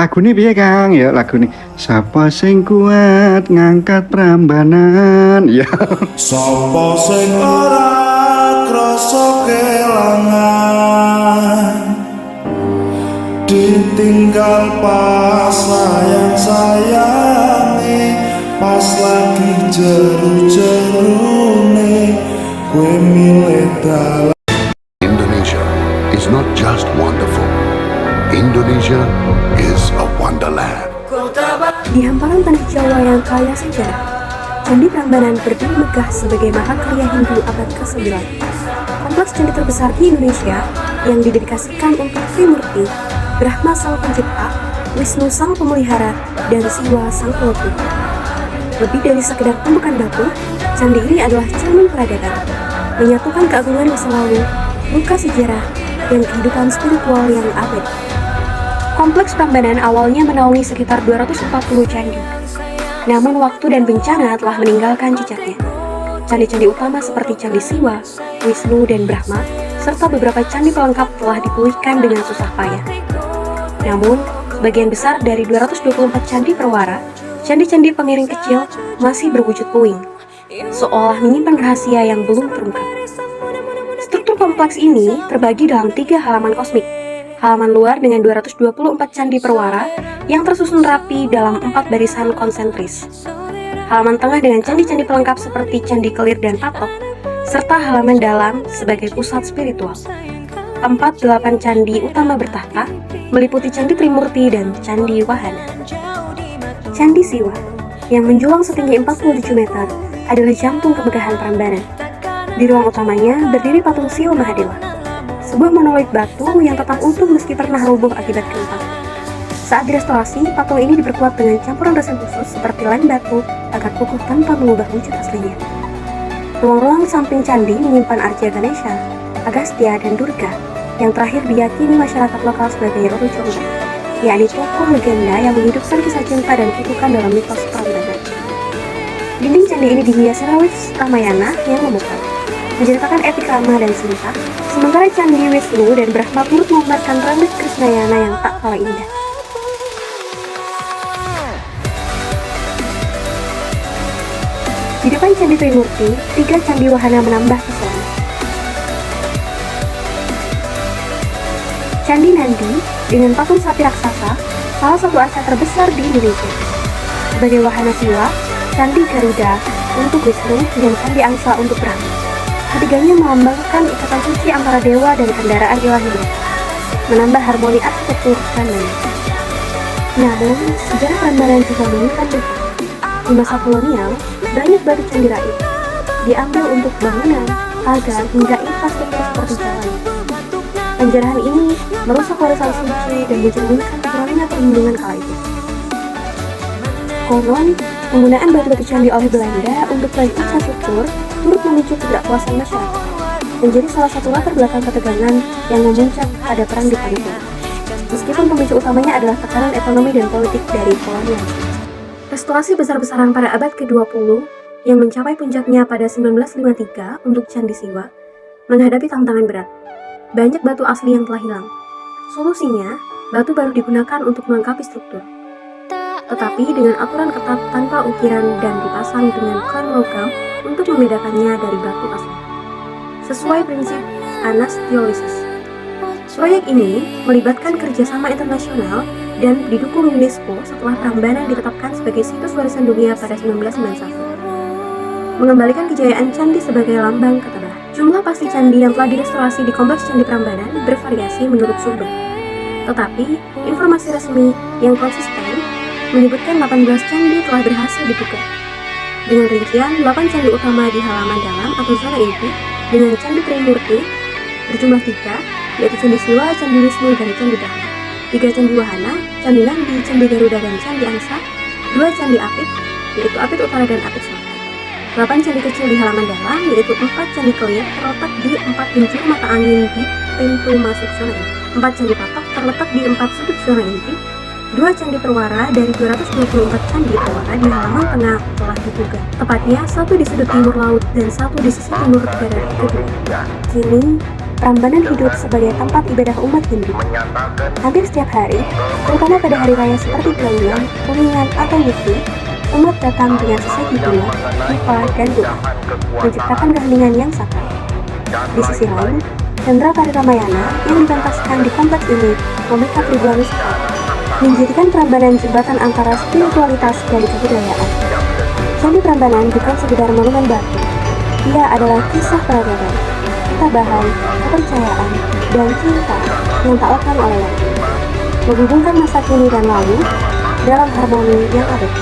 Lagu ini piye Kang? Ya lagu ini sapa sing kuat ngangkat Prambanan. Ya. Sapa sing ora krasa kelangan, ditinggal pas sayang-sayange, pas lagi jeru-jerune kowe milih dalan. Indonesia is not just wonderful. Indonesia is a wonderland. Di hamparan tanah Jawa yang kaya sejarah, Candi Prambanan berdiri megah sebagai mahakarya Hindu abad ke-9. Kompleks candi terbesar di Indonesia yang didedikasikan untuk Trimurti, Brahma sang pencipta, Wisnu sang pemelihara, dan Siwa sang pelebur. Lebih dari sekedar tumpukan batu, candi ini adalah cermin peradaban, menyatukan keagungan masa lalu, luka sejarah, dan kehidupan spiritual yang abadi. Kompleks Prambanan awalnya menaungi sekitar 240 candi. Namun waktu dan bencana telah meninggalkan jejaknya. Candi-candi utama seperti Candi Siwa, Wisnu, dan Brahma, serta beberapa candi pelengkap telah dipulihkan dengan susah payah. Namun, sebagian besar dari 224 candi perwara, candi-candi pengiring kecil masih berwujud puing, seolah menyimpan rahasia yang belum terungkap. Struktur kompleks ini terbagi dalam 3 halaman kosmik. Halaman luar dengan 224 candi perwara yang tersusun rapi dalam 4 barisan konsentris. Halaman tengah dengan candi-candi pelengkap seperti Candi Kelir dan Patok, serta halaman dalam sebagai pusat spiritual. 8 candi utama bertahta, meliputi Candi Trimurti dan Candi Wahana. Candi Siwa, yang menjulang setinggi 47 meter, adalah jantung kemegahan Prambanan. Di ruang utamanya berdiri patung Siwa Mahadewa, sebuah monolit batu yang tetap utuh meski pernah roboh akibat gempa. Saat direstorasi, patung ini diperkuat dengan campuran resin khusus seperti lem batu agar kokoh tanpa mengubah wujud aslinya. Ruang-ruang samping candi menyimpan Arja Ganesha, Agastya, dan Durga, yang terakhir diyakini masyarakat lokal sebagai Roro Jonggrang, yakni tokoh legenda yang menghidupkan kisah cinta dan kutukan dalam mitos Prambanan. Dinding candi ini dihiasi relief Ramayana yang memukau, menceritakan epik Rama dan Sinta, sementara Candi Wisnu dan Brahma turut menggambarkan relief Krishnayana yang tak kalah indah. Di depan Candi Trimurti, 3 Candi Wahana menambah pesona. Candi Nandi dengan patung sapi raksasa, salah satu arca terbesar di Indonesia. Sebagai wahana Siwa, Candi Garuda untuk Wisnu dan Candi Angsa untuk Brahma. Ketiganya melambangkan ikatan suci antara dewa dan kendaraan ilahi mereka, menambah harmoni arsitektur Prambanan. Namun, sejarah Prambanan juga menyimpan duka. Di masa kolonial, banyak batu candi raib diambil untuk bangunan, pagar, hingga infrastruktur seperti jalan. Penjarahan ini merusak warisan suci dan mencerminkan kurangnya perlindungan kala itu. Konon, penggunaan batu-batu candi oleh Belanda untuk proyek infrastruktur turut memicu ketidakpuasan masyarakat, menjadi salah satu latar belakang ketegangan yang memuncak pada perang di Pantura. Meskipun pemicu utamanya adalah tekanan ekonomi dan politik dari kolonial. Restorasi besar-besaran pada abad ke-20 yang mencapai puncaknya pada 1953 untuk Candi Siwa menghadapi tantangan berat. Banyak batu asli yang telah hilang. Solusinya, batu baru digunakan untuk melengkapi struktur. Tetapi dengan aturan ketat tanpa ukiran dan dipasang dengan klaim logam untuk membedakannya dari batu asli, sesuai prinsip anastiolisis. Proyek ini melibatkan kerjasama internasional dan didukung UNESCO setelah Prambanan ditetapkan sebagai situs warisan dunia pada 1991. Mengembalikan kejayaan candi sebagai lambang ketebaran. Jumlah pasti candi yang telah direstorasi di kompleks Candi Prambanan bervariasi menurut sumber. Tetapi, informasi resmi yang konsisten menyebutkan 18 candi telah berhasil dibuka. Dengan rincian 8 candi utama di halaman dalam atau zona inti, dengan Candi Trimurti berjumlah 3, yaitu Candi Siwa, Candi Wisnu, dan Candi Brahma. 3 Candi Wahana, Candi Nandi, Candi Garuda, dan Candi Angsa. 2 Candi Apit, yaitu Apit Utara dan Apit Selatan. 8 candi kecil di halaman dalam, yaitu 4 Candi Kelir terletak di 4 penjuru mata angin di pintu masuk zona inti. 4 Candi Patok terletak di 4 sudut zona inti. 2 candi perwara dari 224 candi perwara di halaman tengah telah dibuka. Tepatnya 1 di sudut timur laut dan 1 di sisi timur barat kedua. Kini, Prambanan hidup sebagai tempat ibadah umat Hindu. Hampir setiap hari, terutama pada hari raya seperti Galungan, Kuningan, atau Nyepi, umat datang dengan sesaji bunga, dupa, dan doa, menciptakan keheningan yang sakral. Di sisi lain, Chandra Ramayana yang dipentaskan di kompleks ini memikat ribuan wisatawan, menjadikan Prambanan jembatan antara spiritualitas dan kebudayaan. Candi Prambanan bukan sekedar monumen batu, ia adalah kisah peradaban, ketabahan, kepercayaan, dan cinta yang tak lekang oleh waktu, menghubungkan masa kini dan lalu dalam harmoni yang abadi.